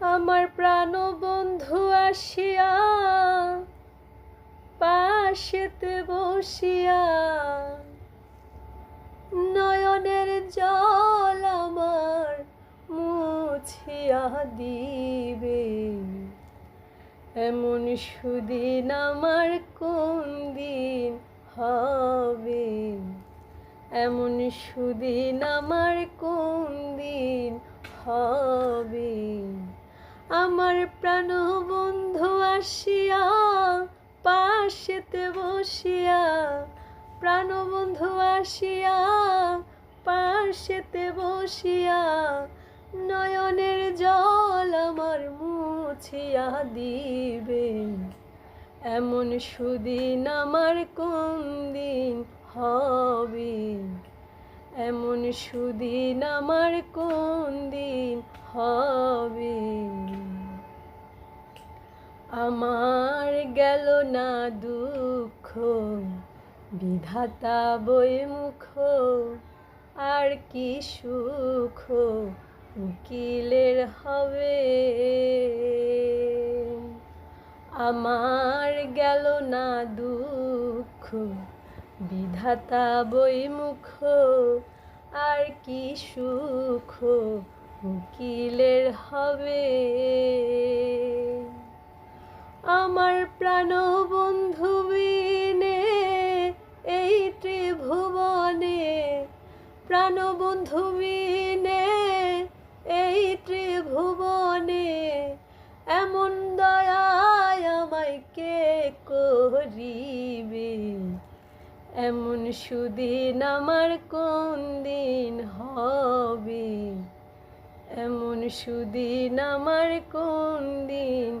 আমার প্রাণ বন্ধু আসিয়া পাশেতে বসিয়া নয়নের জল আমার মুছিয়া দিবে। এমন সুদিন আমার কোন দিন হবে, এমন সুদিন আমার কোন দিন হবে। আমার প্রাণ বন্ধু আসিয়া পাশেতে বসিয়া, প্রাণ বন্ধু আসিয়া পাশেতে বসিয়া নয়নের জল আমার মুছিয়া দিবে। এমন সুদিন আমার কোন দিন হবে, এমন সুদিন আমার কোন দিন হবে। আমার গেল না দুঃখ, বিধাতা বই মুখ, আর কি সুখ উকিলের হবে। আমার গেল না দুঃখ, বিধাতা বই মুখ, আর কি সুখ উকিলের হবে। আমার প্রাণ বন্ধু বিনে এই ত্রিভুবনে, প্রাণ বন্ধু বিনে এই ত্রিভুবনে এমন দয়ায় আমায় কে করিবে। এমন সুদিন আমার কোন দিন হবে, এমন সুদিন আমার কোন দিন